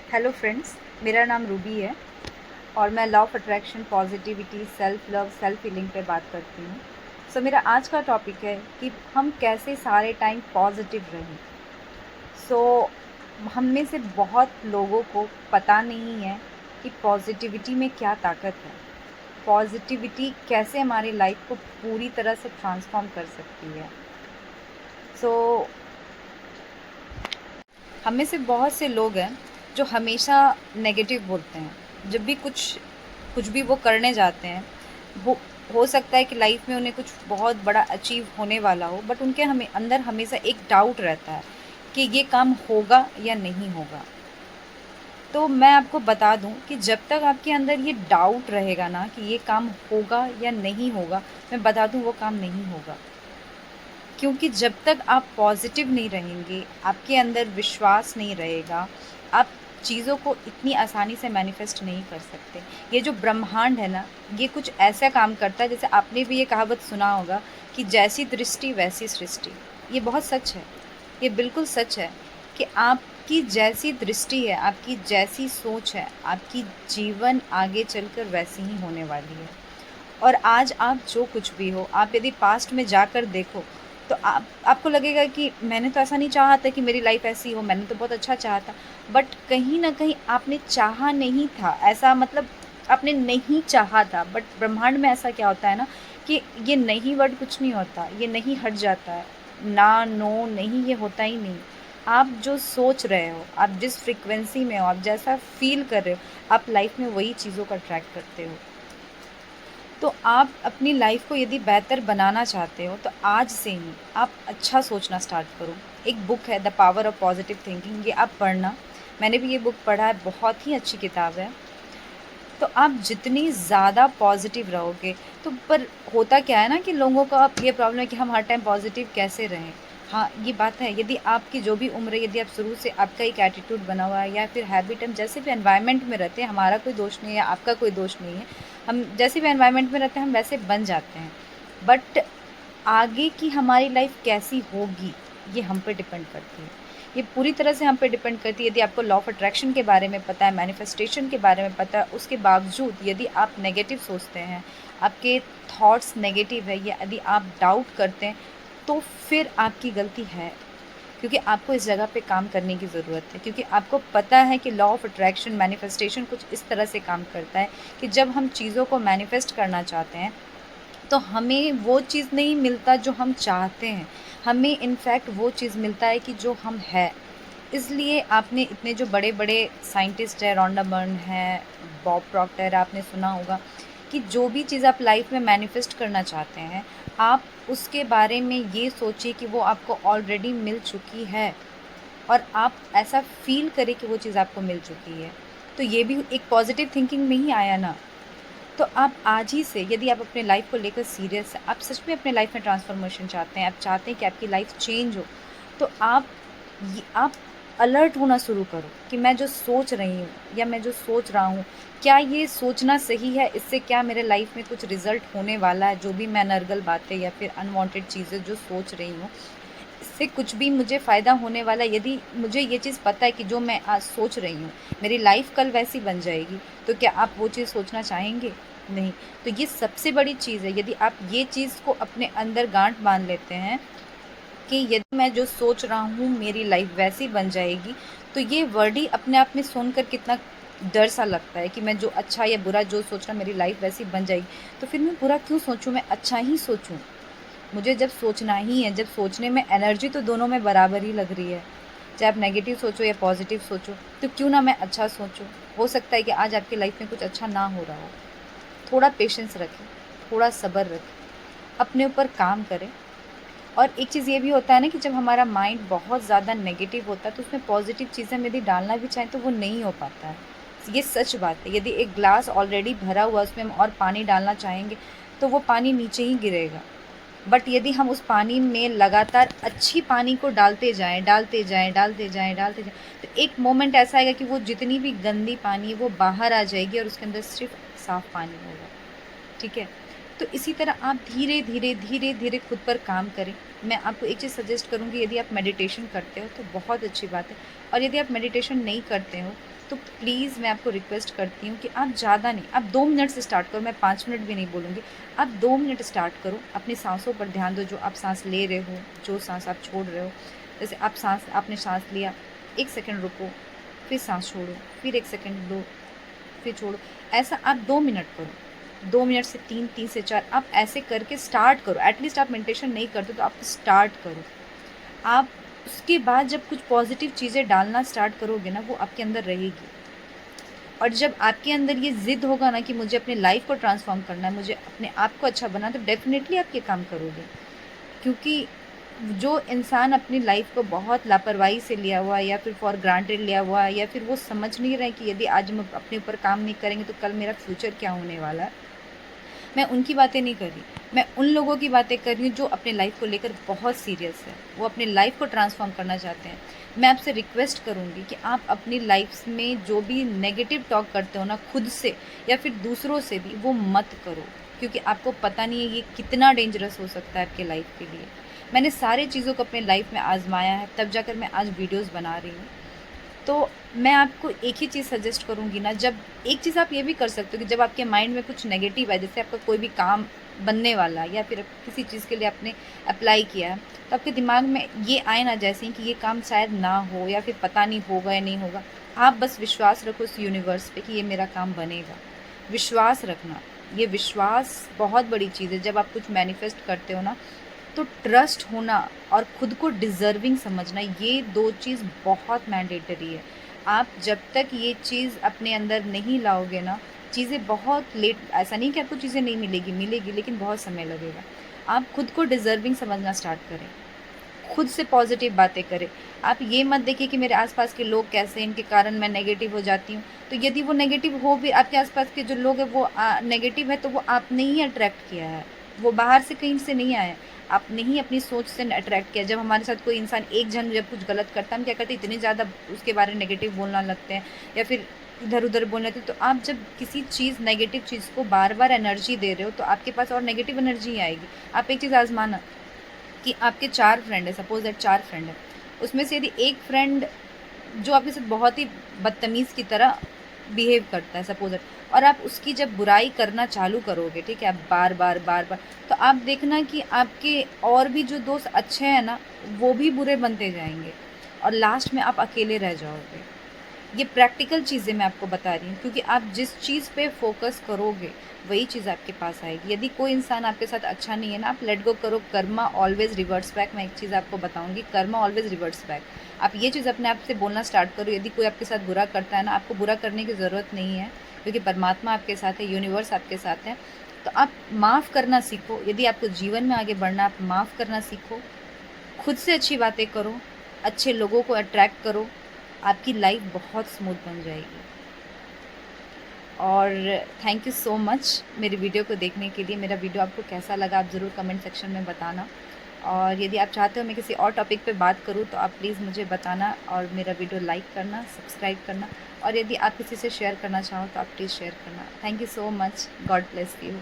Hello friends, मेरा नाम Ruby है और मैं law of attraction, positivity, self love, self healing पे बात करती हूँ। मेरा आज का टॉपिक है कि हम कैसे सारे टाइम पॉजिटिव रहें। सो हम में से बहुत लोगों को पता नहीं है कि पॉजिटिविटी में क्या ताकत है, पॉजिटिविटी कैसे हमारी लाइफ को पूरी तरह से ट्रांसफॉर्म कर सकती है। सो हम में से बहुत से लोग हैं जो हमेशा नेगेटिव बोलते हैं। जब भी कुछ कुछ भी वो करने जाते हैं, वो हो सकता है कि लाइफ में उन्हें कुछ बहुत बड़ा अचीव होने वाला हो, बट उनके हमें अंदर हमेशा एक डाउट रहता है कि ये काम होगा या नहीं होगा। तो मैं आपको बता दूं कि जब तक आपके अंदर ये डाउट रहेगा ना कि ये काम होगा या नहीं होगा, मैं बता दूं वो काम नहीं होगा। क्योंकि जब तक आप पॉजिटिव नहीं रहेंगे, आपके अंदर विश्वास नहीं रहेगा, आप चीज़ों को इतनी आसानी से मैनिफेस्ट नहीं कर सकते। ये जो ब्रह्मांड है ना, ये कुछ ऐसा काम करता है, जैसे आपने भी ये कहावत सुना होगा कि जैसी दृष्टि वैसी सृष्टि। ये बहुत सच है, ये बिल्कुल सच है कि आपकी जैसी दृष्टि है, आपकी जैसी सोच है, आपकी जीवन आगे चलकर वैसी ही होने वाली है। और आज आप जो कुछ भी हो, आप यदि पास्ट में जाकर देखो तो आपको लगेगा कि मैंने तो ऐसा नहीं चाहा था कि मेरी लाइफ ऐसी हो, मैंने तो बहुत अच्छा चाहा था। बट कहीं ना कहीं आपने चाहा नहीं था ऐसा, मतलब आपने नहीं चाहा था। बट ब्रह्मांड में ऐसा क्या होता है ना कि ये नहीं वर्ड कुछ नहीं होता, ये नहीं हट जाता है। ना, नो, नहीं, ये होता ही नहीं। आप जो सोच रहे हो, आप जिस फ्रिक्वेंसी में हो, आप जैसा फील कर रहे हो, आप लाइफ में वही चीज़ों का ट्रैक करते हो। तो आप अपनी लाइफ को यदि बेहतर बनाना चाहते हो तो आज से ही आप अच्छा सोचना स्टार्ट करो। एक बुक है the power of positive thinking, ये आप पढ़ना। मैंने भी ये बुक पढ़ा है, बहुत ही अच्छी किताब है। तो आप जितनी ज़्यादा पॉजिटिव रहोगे, तो पर होता क्या है ना कि लोगों का अब ये प्रॉब्लम है कि हम हर टाइम पॉजिटिव कैसे रहें। हाँ, ये बात है, यदि आपकी जो भी उम्र है, यदि आप शुरू से आपका एक एटीट्यूड बना हुआ है या फिर हैबिट, हम जैसे भी एनवायरनमेंट में रहते हैं, हमारा कोई दोष नहीं है, आपका कोई दोष नहीं है, हम जैसे भी एनवायरनमेंट में रहते हैं हम वैसे बन जाते हैं। बट आगे की हमारी लाइफ कैसी होगी, ये हम पे डिपेंड करती है। ये पूरी तरह से हम पे डिपेंड करती है। यदि आपको लॉ ऑफ अट्रैक्शन के बारे में पता है, मैनिफेस्टेशन के बारे में पता है, उसके बावजूद यदि आप नेगेटिव सोचते हैं, आपके थॉट्स नेगेटिव है, या यदि आप डाउट करते हैं, तो फिर आपकी गलती है। क्योंकि आपको इस जगह पे काम करने की ज़रूरत है। क्योंकि आपको पता है कि लॉ ऑफ अट्रैक्शन, मैनिफेस्टेशन कुछ इस तरह से काम करता है कि जब हम चीज़ों को मैनिफेस्ट करना चाहते हैं, तो हमें वो चीज़ नहीं मिलता जो हम चाहते हैं, हमें इनफैक्ट वो चीज़ मिलता है कि जो हम है। इसलिए आपने इतने जो बड़े-बड़े साइंटिस्ट हैं, रॉन्डा बर्न है, बॉब प्रॉक्टर, आपने सुना होगा कि जो भी चीज़ आप लाइफ में मैनिफेस्ट करना चाहते हैं, आप उसके बारे में ये सोचिए कि वो आपको ऑलरेडी मिल चुकी है और आप ऐसा फ़ील करें कि वो चीज़ आपको मिल चुकी है। तो ये भी एक पॉज़िटिव थिंकिंग में ही आया ना। तो आप आज ही से, यदि आप अपने लाइफ को लेकर सीरियस हैं, आप सच में अपने लाइफ में ट्रांसफॉर्मेशन चाहते हैं, आप चाहते हैं कि आपकी लाइफ चेंज हो, तो आप अलर्ट होना शुरू करो कि मैं जो सोच रही हूँ या मैं जो सोच रहा हूँ, क्या ये सोचना सही है? इससे क्या मेरे लाइफ में कुछ रिजल्ट होने वाला है? जो भी मैं अनर्गल बातें या फिर अनवांटेड चीज़ें जो सोच रही हूँ, इससे कुछ भी मुझे फ़ायदा होने वाला है? यदि मुझे ये चीज़ पता है कि जो मैं आज सोच रही हूँ, मेरी लाइफ कल वैसी बन जाएगी, तो क्या आप वो चीज़ सोचना चाहेंगे? नहीं। तो ये सबसे बड़ी चीज़ है, यदि आप ये चीज़ को अपने अंदर गांठ बांध लेते हैं कि यदि मैं जो सोच रहा हूँ मेरी लाइफ वैसी बन जाएगी, तो ये वर्ड ही अपने आप में सुनकर कितना डर सा लगता है कि मैं जो अच्छा या बुरा जो सोच रहा मेरी लाइफ वैसी बन जाएगी, तो फिर मैं बुरा क्यों सोचूं, मैं अच्छा ही सोचूं। मुझे जब सोचना ही है, जब सोचने में एनर्जी तो दोनों में बराबर ही लग रही है, चाहे आप नेगेटिव सोचो या पॉजिटिव सोचो, तो क्यों ना मैं अच्छा सोचूं। हो सकता है कि आज आपकी लाइफ में कुछ अच्छा ना हो रहा हो। थोड़ा पेशेंस रखें, थोड़ा सब्र रखें, अपने ऊपर काम करें। और एक चीज़ ये भी होता है ना कि जब हमारा माइंड बहुत ज़्यादा नेगेटिव होता है, तो उसमें पॉजिटिव चीज़ें हम यदि डालना भी चाहें तो वो नहीं हो पाता है। ये सच बात है। यदि एक ग्लास ऑलरेडी भरा हुआ है, उसमें हम और पानी डालना चाहेंगे, तो वो पानी नीचे ही गिरेगा। बट यदि हम उस पानी में लगातार अच्छी पानी को डालते जाएं, डालते जाएं, डालते जाएं, डालते जाएं, तो एक मोमेंट ऐसा आएगा कि वो जितनी भी गंदी पानी है वो बाहर आ जाएगी और उसके अंदर सिर्फ साफ पानी होगा। ठीक है? तो इसी तरह आप धीरे-धीरे, धीरे-धीरे खुद पर काम करें। मैं आपको एक चीज़ सजेस्ट करूँगी, यदि आप मेडिटेशन करते हो तो बहुत अच्छी बात है, और यदि आप मेडिटेशन नहीं करते हो तो प्लीज़ मैं आपको रिक्वेस्ट करती हूँ कि आप ज़्यादा नहीं, आप 2 मिनट से स्टार्ट करो, मैं 5 मिनट भी नहीं बोलूँगी। आप 2 मिनट स्टार्ट करो, अपनी साँसों पर ध्यान दो, जो आप साँस ले रहे हो, जो साँस आप छोड़ रहे हो। जैसे आपने साँस लिया, 1 सेकंड रुको, फिर साँस छोड़ो, फिर 1 सेकंड लो, फिर छोड़ो। ऐसा आप 2 मिनट करो। 2 मिनट से 3, 3 से 4, आप ऐसे करके स्टार्ट करो। एटलीस्ट आप मेडिटेशन नहीं करते तो आप स्टार्ट करो। आप उसके बाद जब कुछ पॉज़िटिव चीज़ें डालना स्टार्ट करोगे ना, वो आपके अंदर रहेगी। और जब आपके अंदर ये ज़िद होगा ना कि मुझे अपनी लाइफ़ को ट्रांसफ़ॉर्म करना है, मुझे अपने आप को अच्छा बनाना है, तो डेफ़िनेटली आप ये काम करोगे। क्योंकि जो इंसान अपनी लाइफ़ को बहुत लापरवाही से लिया हुआ है, या फिर फॉर ग्रांटेड लिया हुआ है, या फिर वो समझ नहीं रहे कि यदि आज हम अपने ऊपर काम नहीं करेंगे तो कल मेरा फ्यूचर क्या होने वाला है। मैं उनकी बातें नहीं कर रही, मैं उन लोगों की बातें कर रही हूँ जो अपने लाइफ़ को लेकर बहुत सीरियस है। वो अपनी लाइफ़ को ट्रांसफ़ॉर्म करना चाहते हैं। मैं आपसे रिक्वेस्ट करूँगी कि आप अपनी लाइफ़ में जो भी नेगेटिव टॉक करते हो ना, खुद से या फिर दूसरों से भी, वो मत करो। क्योंकि आपको पता नहीं है ये कितना डेंजरस हो सकता है आपके लाइफ़ के लिए। मैंने सारी चीज़ों को अपने लाइफ़ में आज़माया है, तब जाकर मैं आज वीडियोज़ बना रही हूँ। तो मैं आपको एक ही चीज़ सजेस्ट करूँगी ना, जब एक चीज़ आप ये भी कर सकते हो कि जब आपके माइंड में कुछ नेगेटिव है, जैसे आपका कोई भी काम बनने वाला है या फिर किसी चीज़ के लिए आपने अप्लाई किया है, तो आपके दिमाग में ये आए ना जैसे ही कि ये काम शायद ना हो, या फिर पता नहीं होगा या नहीं होगा, आप बस विश्वास रखो उस यूनिवर्स पे कि ये मेरा काम बनेगा। विश्वास रखना, ये विश्वास बहुत बड़ी चीज़ है। जब आप कुछ मैनिफेस्ट करते हो ना, तो ट्रस्ट होना और खुद को डिज़र्विंग समझना, ये 2 चीज़ बहुत मैंडेटरी है। आप जब तक ये चीज़ अपने अंदर नहीं लाओगे ना, चीज़ें बहुत लेट, ऐसा नहीं कि आपको चीज़ें नहीं मिलेगी, मिलेगी, लेकिन बहुत समय लगेगा। आप खुद को डिज़र्विंग समझना स्टार्ट करें। खुद से पॉज़िटिव बातें करें। आप ये मत देखिए कि मेरे आस-पास के लोग कैसे हैं, इनके कारण मैं नेगेटिव हो जाती हूँ। तो यदि वो नेगेटिव हो भी, आपके आस-पास के जो लोग हैं वो नेगेटिव है, तो वो आपने ही अट्रैक्ट किया है। वो बाहर से कहीं से नहीं आए। आपने ही अपनी सोच से अट्रैक्ट किया। जब हमारे साथ कोई इंसान एक जन जब कुछ गलत करता है, हम क्या करते हैं, इतने ज़्यादा उसके बारे में नेगेटिव बोलना लगते हैं, या फिर इधर-उधर बोलने लगते हैं। तो आप जब किसी चीज़ नेगेटिव चीज़ को बार-बार एनर्जी दे रहे हो, तो आपके पास और नेगेटिव एनर्जी ही आएगी। आप एक चीज़ आज़माना कि आपके 4 फ्रेंड हैं, सपोज़ दैट 4 फ्रेंड हैं। उसमें से यदि एक फ्रेंड जो आपके साथ बहुत ही बदतमीज़ की तरह बिहेव करता है, सपोज़ दैट, और आप उसकी जब बुराई करना चालू करोगे, ठीक है? आप बार-बार, बार-बार, तो आप देखना कि आपके और भी जो दोस्त अच्छे हैं ना, वो भी बुरे बनते जाएँगे, और लास्ट में आप अकेले रह जाओगे। ये प्रैक्टिकल चीज़ें मैं आपको बता रही हूँ, क्योंकि आप जिस चीज़ पे फ़ोकस करोगे, वही चीज़ आपके पास आएगी। यदि कोई इंसान आपके साथ अच्छा नहीं है ना, आप लेट गो करो, कर्मा ऑलवेज़ रिवर्ट्स बैक। मैं एक चीज़ आपको बताऊँगी, कर्मा ऑलवेज़ रिवर्ट्स बैक। आप ये चीज़ अपने आप से बोलना स्टार्ट करो। यदि कोई आपके साथ बुरा करता है ना, आपको बुरा करने की ज़रूरत नहीं है, क्योंकि परमात्मा आपके साथ है, यूनिवर्स आपके साथ है। तो आप माफ़ करना सीखो। यदि आपको जीवन में आगे बढ़ना है, आप माफ़ करना सीखो। खुद से अच्छी बातें करो, अच्छे लोगों को अट्रैक्ट करो, आपकी लाइफ बहुत स्मूथ बन जाएगी। और थैंक यू सो मच मेरी वीडियो को देखने के लिए। मेरा वीडियो आपको कैसा लगा, आप ज़रूर कमेंट सेक्शन में बताना। और यदि आप चाहते हो मैं किसी और टॉपिक पे बात करूँ, तो आप प्लीज़ मुझे बताना, और मेरा वीडियो लाइक करना, सब्सक्राइब करना, और यदि आप किसी से शेयर करना चाहो तो आप प्लीज़ शेयर करना। Thank you so much. God bless you.